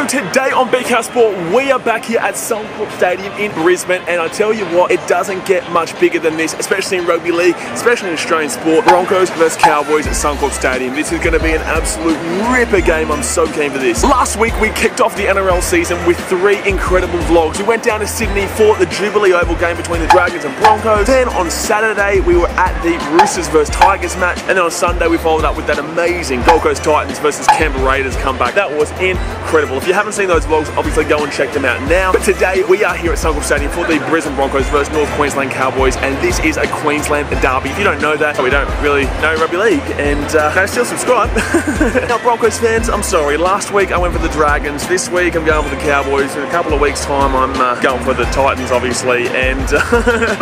So today on BKRsport, we are back here at Suncorp Stadium in Brisbane, and I tell you what, it doesn't get much bigger than this, especially in rugby league, especially in Australian sport. Broncos versus Cowboys at Suncorp Stadium. This is going to be an absolute ripper game. I'm so keen for this. Last week, we kicked off the NRL season with 3 incredible vlogs. We went down to Sydney for the Jubilee Oval game between the Dragons and Broncos. Then on Saturday, we were at the Roosters versus Tigers match, and then on Sunday, we followed up with that amazing Gold Coast Titans versus Canberra Raiders comeback. That was incredible. If you haven't seen those vlogs, obviously go and check them out now. But today, we are here at Suncorp Stadium for the Brisbane Broncos versus North Queensland Cowboys, and this is a Queensland derby. If you don't know that, we don't really know rugby league, and no, still subscribe. Now, Broncos fans, I'm sorry. Last week, I went for the Dragons. This week, I'm going for the Cowboys. In a couple of weeks' time, I'm going for the Titans, obviously, and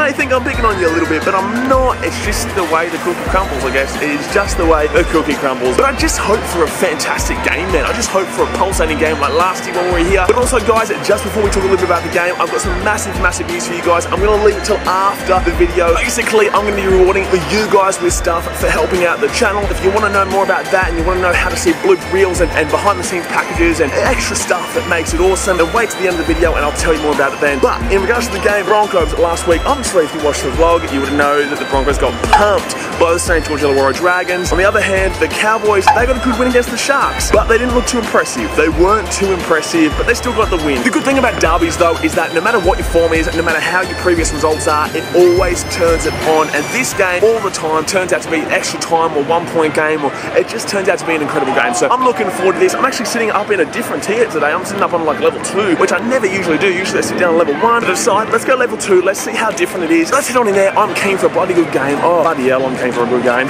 I think I'm picking on you a little bit, but I'm not. It's just the way the cookie crumbles, I guess. It is just the way the cookie crumbles. But I just hope for a fantastic game, man. I just hope for a pulsating game like last year when we were here. But also, guys, just before we talk a little bit about the game, I've got some massive news for you guys. I'm going to leave it till after the video. Basically, I'm going to be rewarding you guys with stuff for helping out the channel. If you want to know more about that and you want to know how to see blooped reels and behind the scenes packages and extra stuff that makes it awesome, then wait to the end of the video and I'll tell you more about it then. But in regards to the game, Broncos last week, obviously if you watched the vlog, you would know that the Broncos got pumped by the St. George Illawarra Dragons. On the other hand, the Cowboys, they got a good win against the Sharks, but they didn't look too impressive. They weren't too impressive, but they still got the win. The good thing about derbies though is that no matter what your form is, no matter how your previous results are, it always turns it on, and this game all the time turns out to be extra time or 1-point game, or it just turns out to be an incredible game. So I'm looking forward to this. I'm actually sitting up in a different tier today. I'm sitting up on like level 2, which I never usually do. Usually I sit down on level 1. But I decided, let's go level 2. Let's see how different it is. Let's head on in there. I'm keen for a bloody good game. Oh, bloody hell, I'm keen for a good game.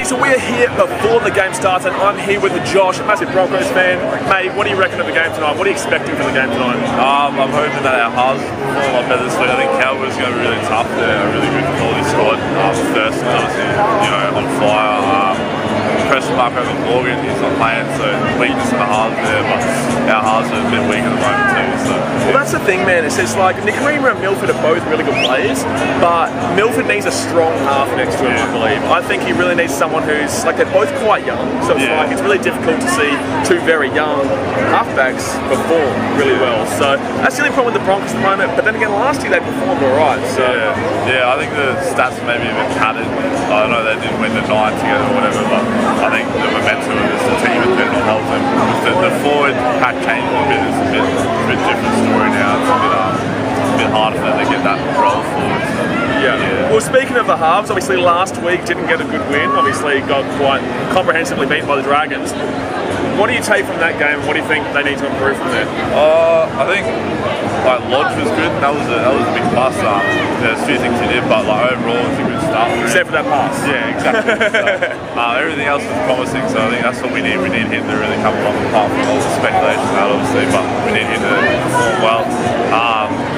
So we are here before the game starts, and I'm here with Josh, a massive Broncos fan. Mate, what do you reckon of the game tonight? What are you expecting from the game tonight? I'm hoping that our halves perform a lot better this week. I think Cowboys are going to be really tough. They're a really good quality squad. First, obviously, on fire. Pressure mark over Morgan, he's not playing, so weakness in the halves there, but our halves are a bit weak at the moment too. So, well, that's the thing, man. It's just like Nick Creamer and Milford are both really good players, but Milford needs a strong half next to him, I believe. I think he really needs someone who's, like, they're both quite young, so it's like it's really difficult to see 2 very young halfbacks perform really well. So that's the only problem with the Broncos at the moment, but then again, last year they performed alright. So yeah, I think the stats may be a bit padded. I know they didn't win the 9 together or whatever, but I think the momentum of this team in general helps them. The forward pack changing a bit. It's a bit different story now. It's a bit harder for them to get that role forward. So, yeah. Well, speaking of the halves, obviously last week didn't get a good win. Obviously got quite comprehensively beaten by the Dragons. What do you take from that game? What do you think they need to improve from there? I think Lodge was good. That was a big plus. There's a few things he did, but overall it's a good start. Except for that pass. Yeah, exactly. So, everything else was promising, so I think that's what we need. We need him to really come along, apart from all the speculation out, obviously, but we need him to perform well.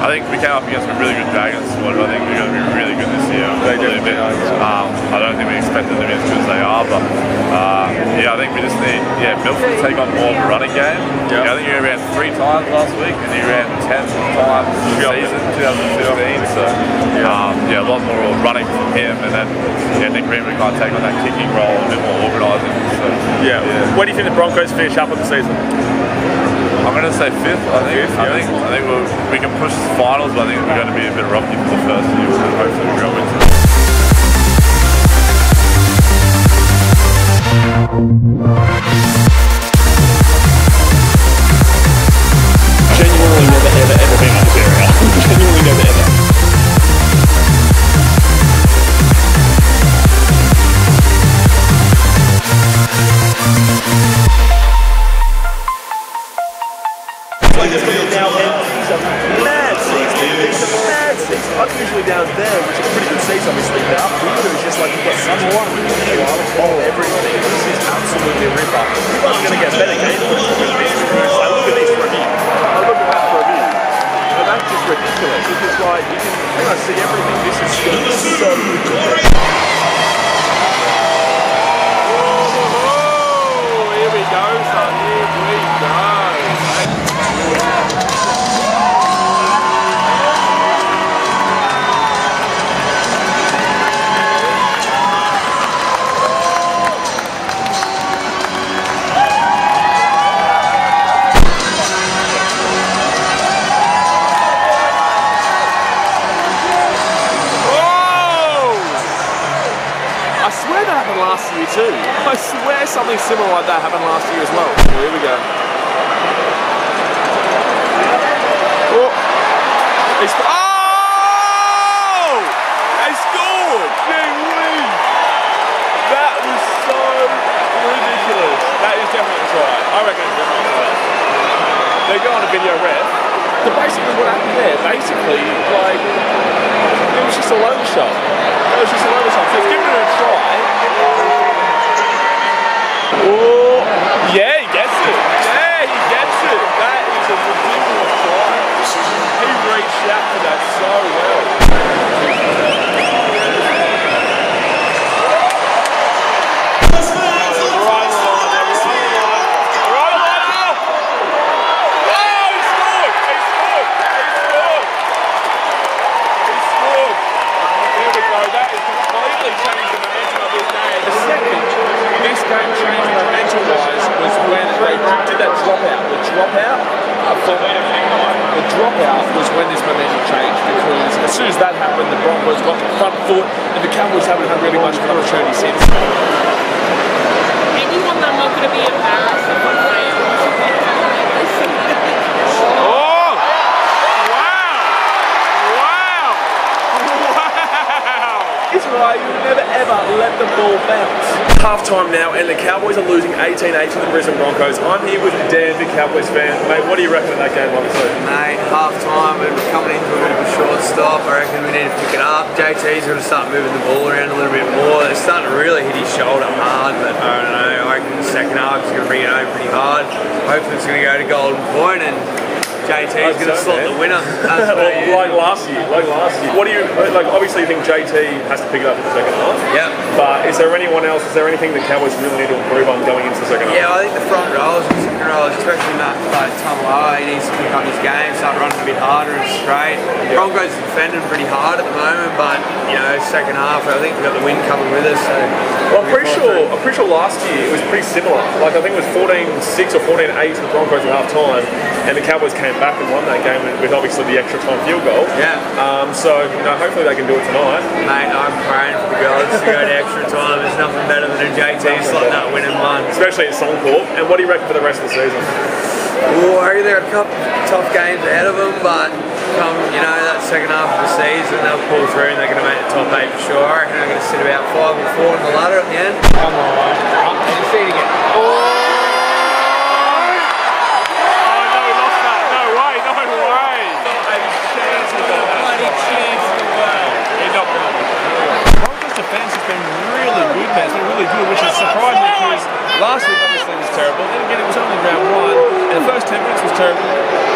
I think we came up against a really good Dragons squad. I think we're going to be really good this year. I don't think we expected them to be as good as they are, but I think we just need Milford to take on more of a running game. I think he ran 3 times last week, and he ran 10 times this season, 2015. So a lot more running from him, and then Nick Creamer can take on that kicking role, a bit more organising. So where do you think the Broncos finish up with the season? I'm going to say 5th. I think we can push the finals, but I think we're going to be a bit rocky for the first year. So hopefully we go into it. Genuinely never ever been in this area. Genuinely never ever. I'm usually down there, which is pretty good seats, obviously, but up here it's just like you've got someone everything. This is absolutely a ripper. You guys are going to get better game footage from this. Like, look at this for a view. Look at that for a view. That's just ridiculous. It's just like, you can pretty much see everything. This is so good. Oh, here we go, son. Here we go. last year too. I swear something similar like that happened last year as well. Here we go. Oh! They scored! Gee whiz! That was so ridiculous. That is definitely a try. I reckon it's definitely a try. They go on a video ref. But basically what happened there, basically, like, it was just a loader shot. It was just a loader shot. So he's giving it a try. Oh, yeah, he gets it. Yeah, he gets it. That is a ridiculous try. He reached out for that so well. The dropout was when this momentum changed, because as soon as that happened, the Broncos got the front foot, and the Cowboys haven't had really much of an opportunity since. Anyone I'm not going to be embarrassed of what I am. Oh! Wow! This is why you never ever let the ball bounce. Half time now, and the Cowboys are losing 18-8 to the Brisbane Broncos. I'm here with Dan, big Cowboys fan. Mate, what do you reckon of that game, obviously? Mate, half time, we're coming into a bit of a short stop. I reckon we need to pick it up. JT's going to start moving the ball around a little bit more. It's starting to really hit his shoulder hard, but I don't know. I reckon the second half he's going to bring it home pretty hard. Hopefully it's going to go to golden point, and JT's going to slot the winner. Like last year. What do you, like, obviously you think JT has to pick it up in the second half? Yep. But is there anyone else, is there anything the Cowboys really need to improve on going into the second half? Yeah, I think the front rows and second rows, especially Matt Tamala, he needs to pick up his game, start running a bit harder and straight. Yep. Broncos are defending pretty hard at the moment, but, you know, second half, I think we've got the win coming with us. So well, I'm pretty sure last year it was pretty similar. Like, I think it was 14-6 or 14-8 to the Broncos at half time, and the Cowboys came back and won that game with obviously the extra time field goal. Yeah. So, you know, hopefully they can do it tonight. Mate, I'm praying for the girls to go to extra time. There's nothing better than a JT slotting that winning one. Especially at Suncorp. And what do you reckon for the rest of the season? Well, I reckon they've got a couple tough games ahead of them, but come, you know, that second half of the season, they'll pull through and they're going to make the top 8 for sure. I reckon they're going to sit about 5 or 4 on the ladder at the end. Come on. And see it again. Defense has been really good, man. It's been really good, which is surprising because last week obviously was terrible. Then again, it was only round 1, and the first 10 minutes was terrible.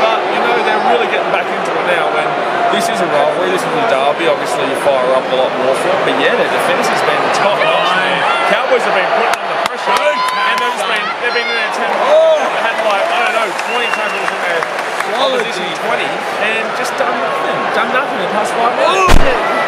But you know, they're really getting back into it now. And this is a rivalry, this is a derby. Obviously, you fire up a lot more for it. But yeah, their defense has been top notch. Cowboys have been putting under pressure, and they've been in their 10. They had like, I don't know, 20 tackles in their opposition 20, and just done nothing. Done nothing in the past 5 minutes.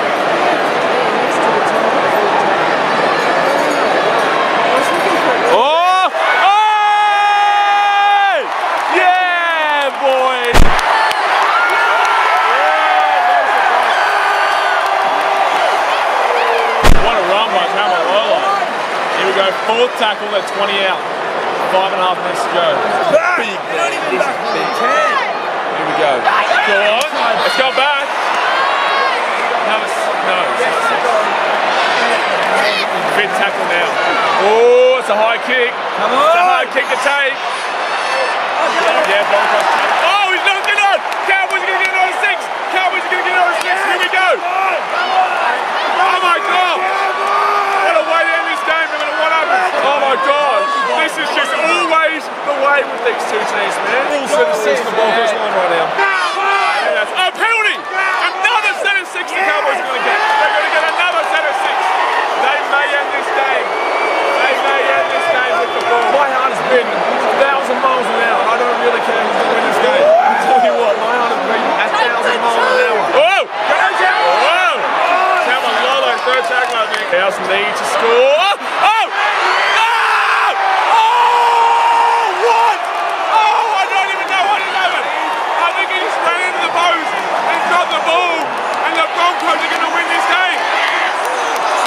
Fourth tackle at 20 out. 5.5 minutes to go. Big, big 10. Here we go. Go on. Let's go back. No. Fifth tackle now. Oh, it's a high kick. Come on. It's a high kick to take. Yeah, Broncos take. Oh, he's knocked it on. Cowboys are going to get another 6. Cowboys are going to get another 6. Here we go. Oh my God. What a way to end this game. Oh my God, this is just always the way with these two teams, man. All set of 6 on the Broncos line right now. Oh, penalty! Another set of 6 the Cowboys are going to get. They're going to get another set of 6. They may end this game. They may end this game with the ball. My heart has been 1,000 miles an hour. I don't really care who's going to win this game. I'll tell you what, my heart has been 1,000 miles an hour. Whoa! Whoa! Tamalolo, third tackle, I think. House need to score. Oh! Broncos are going to win this game.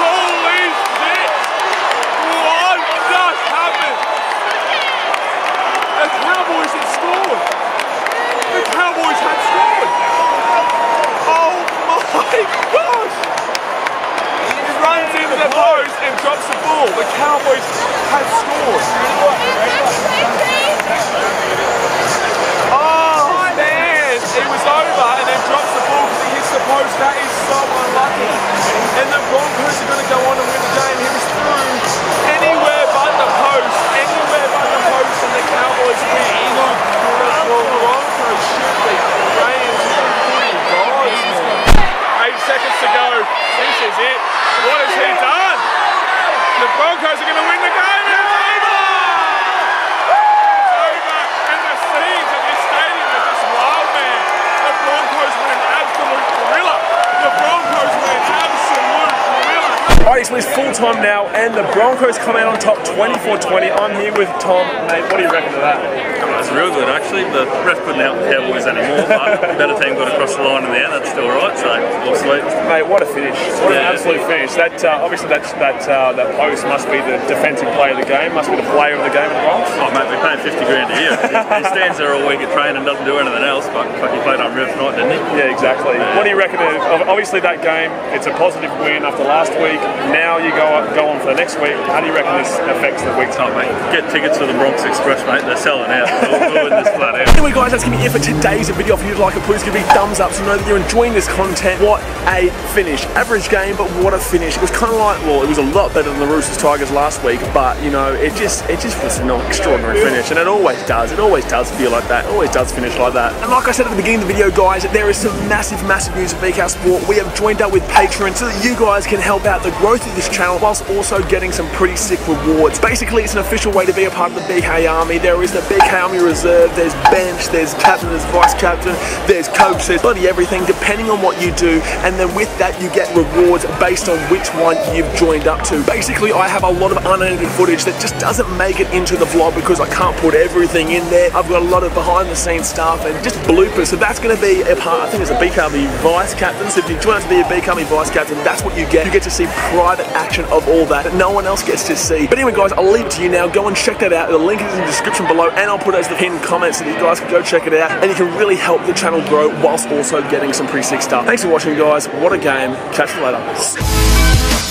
Holy shit! drops the ball. The Cowboys have scored. Oh man, he was over and then drops the ball because he hits the post. That is so unlucky. And the Broncos are going to go on and win the game. He was through anywhere but the post. Anywhere but the post, and the Cowboys win. The Broncos should be praying to God. 8 seconds to go. This is it. What has he done? The Broncos are going to win the game. It's over! It's over. And the scenes at this stadium are just wild, man. The Broncos win an absolute thriller. The Broncos win an absolute thriller. Alright, it's full time now, and the Broncos come out on top 24-20. I'm here with Tom. Mate, what do you reckon of that? It's real good actually. The ref couldn't help the Cowboys anymore, but the better team got across the line in the end. That's still right, so all sweet. Mate, what a finish! What an absolute finish! That obviously that post must be the defensive player of the game. Must be the player of the game at the Bronx. Oh mate, we paid 50 grand a year. He stands there all week at training and doesn't do anything else, but he played on rev tonight, didn't he? Yeah, exactly. What do you reckon? Obviously that game, it's a positive win after last week. Now you go on for the next week. How do you reckon this affects the week? Oh mate, get tickets to the Bronx Express, mate. They're selling out. We'll win this flat out. Anyway guys, that's going to be it for today's video. If you'd like it, please give me a thumbs up so know that you're enjoying this content. What a finish. Average game, but what a finish. It was kind of like, well, it was a lot better than the Roosters Tigers last week, but you know, it just was an extraordinary finish, and it always does. It always does feel like that. It always does finish like that. And like I said at the beginning of the video, guys, there is some massive news at BKRsport. We have joined up with Patreon so that you guys can help out the growth of this channel whilst also getting some pretty sick rewards. Basically, it's an official way to be a part of the BK Army. There is the BK Army Reserve, there's bench, there's captain, there's vice captain, there's coach, there's bloody everything depending on what you do, and then with that you get rewards based on which one you've joined up to. Basically, I have a lot of unedited footage that just doesn't make it into the vlog because I can't put everything in there. I've got a lot of behind the scenes stuff and just bloopers, so that's going to be a part. I think it's a BK Army vice captain, so if you join us to be a BK Army vice captain, that's what you get. You get to see private action of all that no one else gets to see. But anyway guys, I'll leave it to you now. Go and check that out. The link is in the description below, and I'll put it as the pinned comment so that you guys can go check it out, and you can really help the channel grow whilst also getting some pretty sick stuff. Thanks for watching guys. What a game. Catch you later.